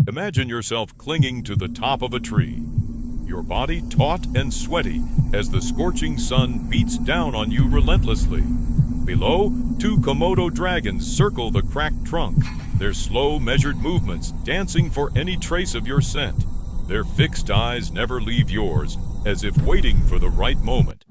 Imagine yourself clinging to the top of a tree, your body taut and sweaty as the scorching sun beats down on you relentlessly. Below, two Komodo dragons circle the cracked trunk, their slow, measured movements dancing for any trace of your scent. Their fixed eyes never leave yours, as if waiting for the right moment.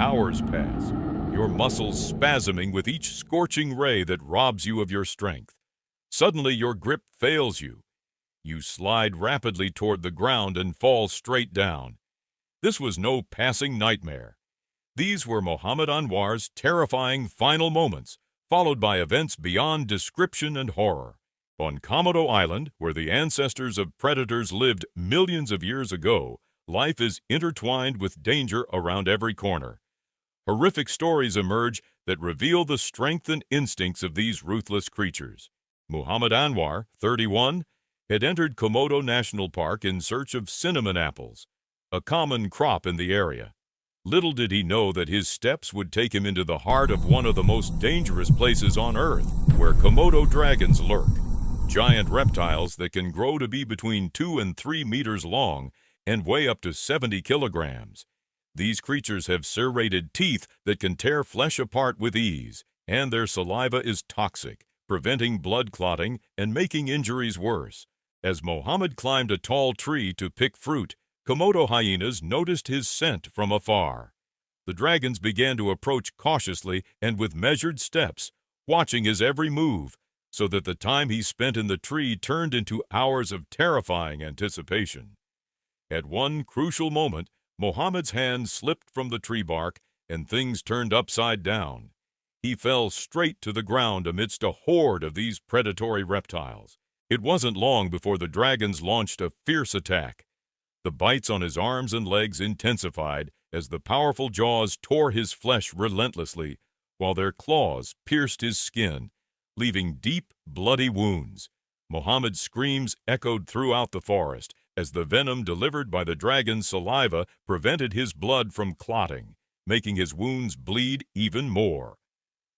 Hours pass, your muscles spasming with each scorching ray that robs you of your strength. Suddenly, your grip fails you. You slide rapidly toward the ground and fall straight down. This was no passing nightmare. These were Mohammed Anwar's terrifying final moments, followed by events beyond description and horror. On Komodo Island, where the ancestors of predators lived millions of years ago, life is intertwined with danger around every corner. Horrific stories emerge that reveal the strength and instincts of these ruthless creatures. Muhammad Anwar, 31, had entered Komodo National Park in search of cinnamon apples, a common crop in the area. Little did he know that his steps would take him into the heart of one of the most dangerous places on Earth, where Komodo dragons lurk. Giant reptiles that can grow to be between 2 and 3 meters long and weigh up to 70 kilograms. These creatures have serrated teeth that can tear flesh apart with ease, and their saliva is toxic, preventing blood clotting and making injuries worse. As Mohammed climbed a tall tree to pick fruit, Komodo hyenas noticed his scent from afar. The dragons began to approach cautiously and with measured steps, watching his every move, so that the time he spent in the tree turned into hours of terrifying anticipation. At one crucial moment, Mohammed's hand slipped from the tree bark and things turned upside down. He fell straight to the ground amidst a horde of these predatory reptiles. It wasn't long before the dragons launched a fierce attack. The bites on his arms and legs intensified as the powerful jaws tore his flesh relentlessly, while their claws pierced his skin, leaving deep, bloody wounds. Mohammed's screams echoed throughout the forest as the venom delivered by the dragon's saliva prevented his blood from clotting, making his wounds bleed even more.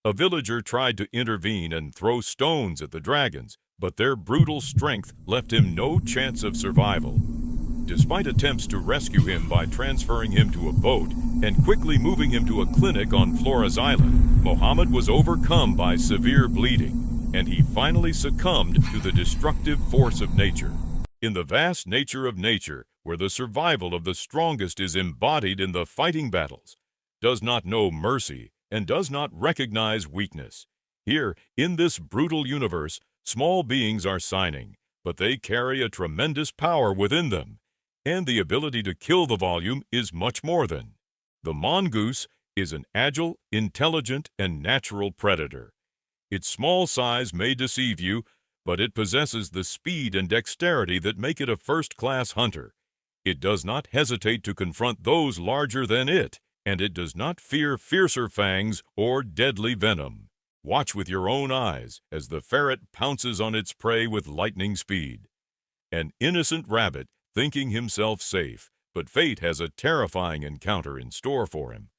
A villager tried to intervene and throw stones at the dragons, but their brutal strength left him no chance of survival. Despite attempts to rescue him by transferring him to a boat and quickly moving him to a clinic on Flores Island, Mohammed was overcome by severe bleeding, and he finally succumbed to the destructive force of nature. In the vast nature of nature, where the survival of the strongest is embodied in the fighting battles, does not know mercy and does not recognize weakness. Here, in this brutal universe, small beings are signing, but they carry a tremendous power within them, and the ability to kill the volume is much more than. The mongoose is an agile, intelligent, and natural predator. Its small size may deceive you, but it possesses the speed and dexterity that make it a first-class hunter. It does not hesitate to confront those larger than it, and it does not fear fiercer fangs or deadly venom. Watch with your own eyes as the ferret pounces on its prey with lightning speed. An innocent rabbit thinking himself safe, but fate has a terrifying encounter in store for him.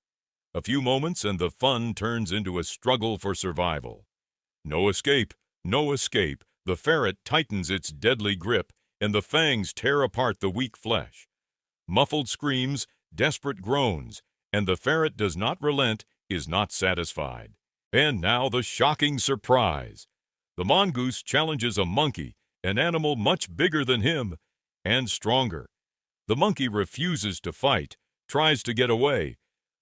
A few moments and the fun turns into a struggle for survival. No escape, no escape. The ferret tightens its deadly grip, and the fangs tear apart the weak flesh. Muffled screams, desperate groans, and the ferret does not relent, is not satisfied. And now the shocking surprise. The mongoose challenges a monkey, an animal much bigger than him and stronger. The monkey refuses to fight, tries to get away,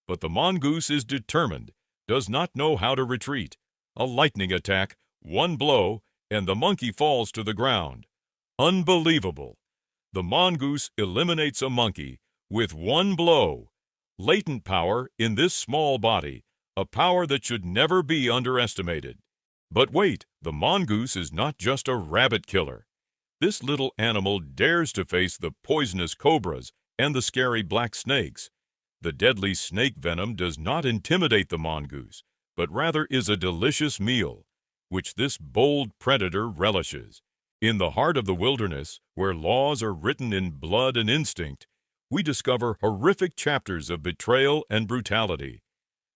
but the mongoose is determined, does not know how to retreat. A lightning attack, one blow, and the monkey falls to the ground. Unbelievable! The mongoose eliminates a monkey with one blow. Latent power in this small body, a power that should never be underestimated. But wait, the mongoose is not just a rabbit killer. This little animal dares to face the poisonous cobras and the scary black snakes. The deadly snake venom does not intimidate the mongoose, but rather is a delicious meal, which this bold predator relishes. In the heart of the wilderness, where laws are written in blood and instinct, we discover horrific chapters of betrayal and brutality.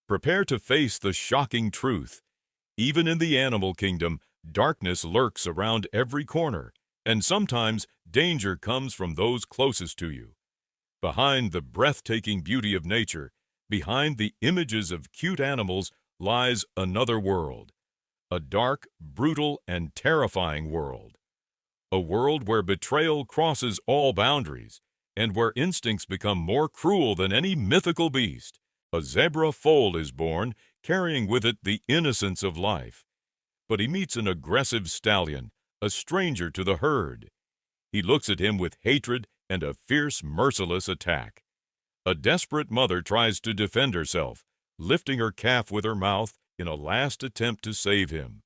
Prepare to face the shocking truth. Even in the animal kingdom, darkness lurks around every corner, And sometimes danger comes from those closest to you. Behind the breathtaking beauty of nature, behind the images of cute animals, lies another world. A dark, brutal, and terrifying world. A world where betrayal crosses all boundaries, and where instincts become more cruel than any mythical beast. A zebra foal is born, carrying with it the innocence of life. But he meets an aggressive stallion, a stranger to the herd. He looks at him with hatred and a fierce, merciless attack. A desperate mother tries to defend herself, lifting her calf with her mouth in a last attempt to save him.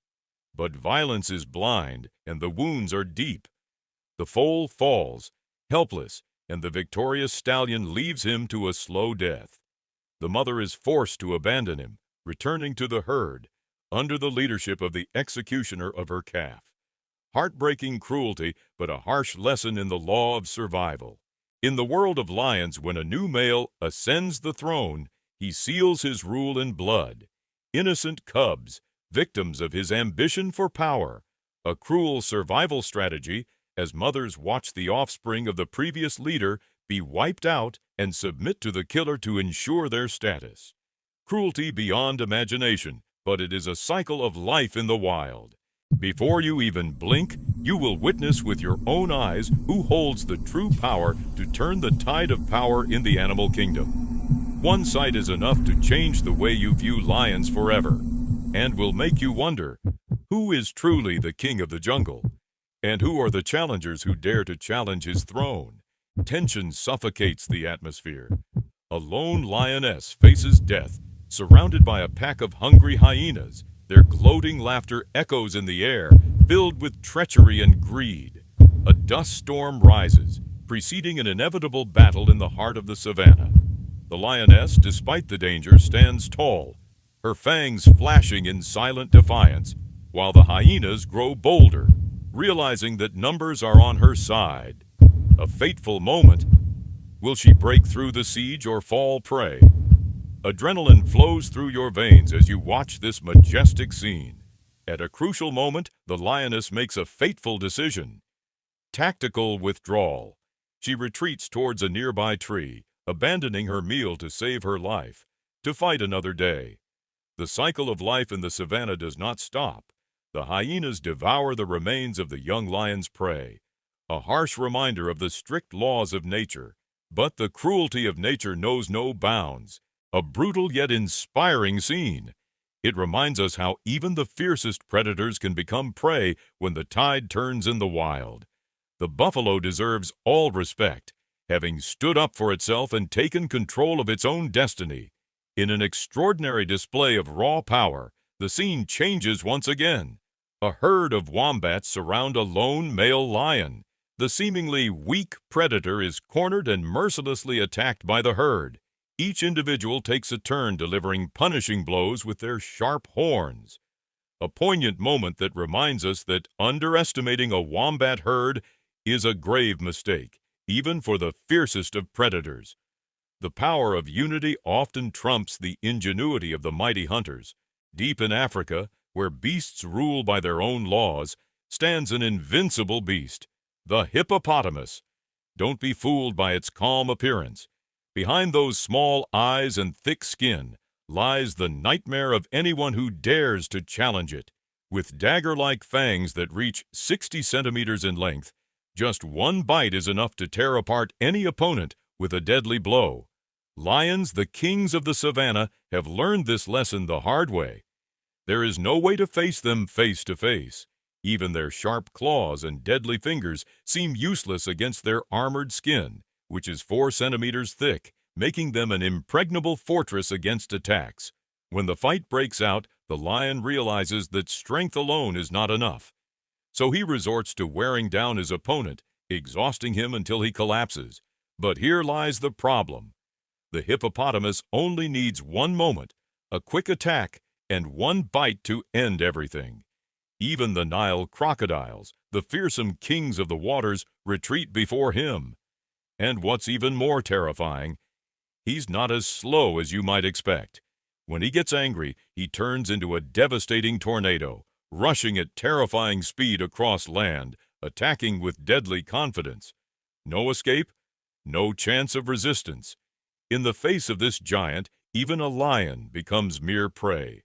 But violence is blind, and the wounds are deep. The foal falls, helpless, and the victorious stallion leaves him to a slow death. The mother is forced to abandon him, returning to the herd, under the leadership of the executioner of her calf. Heartbreaking cruelty, but a harsh lesson in the law of survival. In the world of lions, when a new male ascends the throne, he seals his rule in blood. Innocent cubs, victims of his ambition for power. A cruel survival strategy as mothers watch the offspring of the previous leader be wiped out and submit to the killer to ensure their status. Cruelty beyond imagination, but it is a cycle of life in the wild. Before you even blink, you will witness with your own eyes who holds the true power to turn the tide of power in the animal kingdom. One sight is enough to change the way you view lions forever, and will make you wonder, who is truly the king of the jungle? And who are the challengers who dare to challenge his throne? Tension suffocates the atmosphere. A lone lioness faces death, surrounded by a pack of hungry hyenas. Their gloating laughter echoes in the air, filled with treachery and greed. A dust storm rises, preceding an inevitable battle in the heart of the savannah. The lioness, despite the danger, stands tall, her fangs flashing in silent defiance, while the hyenas grow bolder, realizing that numbers are on her side. A fateful moment. Will she break through the siege or fall prey? Adrenaline flows through your veins as you watch this majestic scene. At a crucial moment, the lioness makes a fateful decision. Tactical withdrawal. She retreats towards a nearby tree, abandoning her meal to save her life, to fight another day. The cycle of life in the savannah does not stop. The hyenas devour the remains of the young lion's prey, a harsh reminder of the strict laws of nature. But the cruelty of nature knows no bounds. A brutal yet inspiring scene. It reminds us how even the fiercest predators can become prey when the tide turns in the wild. The buffalo deserves all respect, having stood up for itself and taken control of its own destiny. In an extraordinary display of raw power, the scene changes once again. A herd of wombats surround a lone male lion. The seemingly weak predator is cornered and mercilessly attacked by the herd. Each individual takes a turn delivering punishing blows with their sharp horns. A poignant moment that reminds us that underestimating a wombat herd is a grave mistake, even for the fiercest of predators. The power of unity often trumps the ingenuity of the mighty hunters. Deep in Africa, where beasts rule by their own laws, stands an invincible beast, the hippopotamus. Don't be fooled by its calm appearance. Behind those small eyes and thick skin lies the nightmare of anyone who dares to challenge it. With dagger-like fangs that reach 60 centimeters in length, just one bite is enough to tear apart any opponent with a deadly blow. Lions, the kings of the savannah, have learned this lesson the hard way. There is no way to face them face to face. Even their sharp claws and deadly fingers seem useless against their armored skin, which is 4 centimeters thick, making them an impregnable fortress against attacks. When the fight breaks out, the lion realizes that strength alone is not enough. So he resorts to wearing down his opponent, exhausting him until he collapses. But here lies the problem. The hippopotamus only needs one moment, a quick attack, and one bite to end everything. Even the Nile crocodiles, the fearsome kings of the waters, retreat before him. And what's even more terrifying, he's not as slow as you might expect. When he gets angry, he turns into a devastating tornado, rushing at terrifying speed across land, attacking with deadly confidence. No escape, no chance of resistance. In the face of this giant, even a lion becomes mere prey.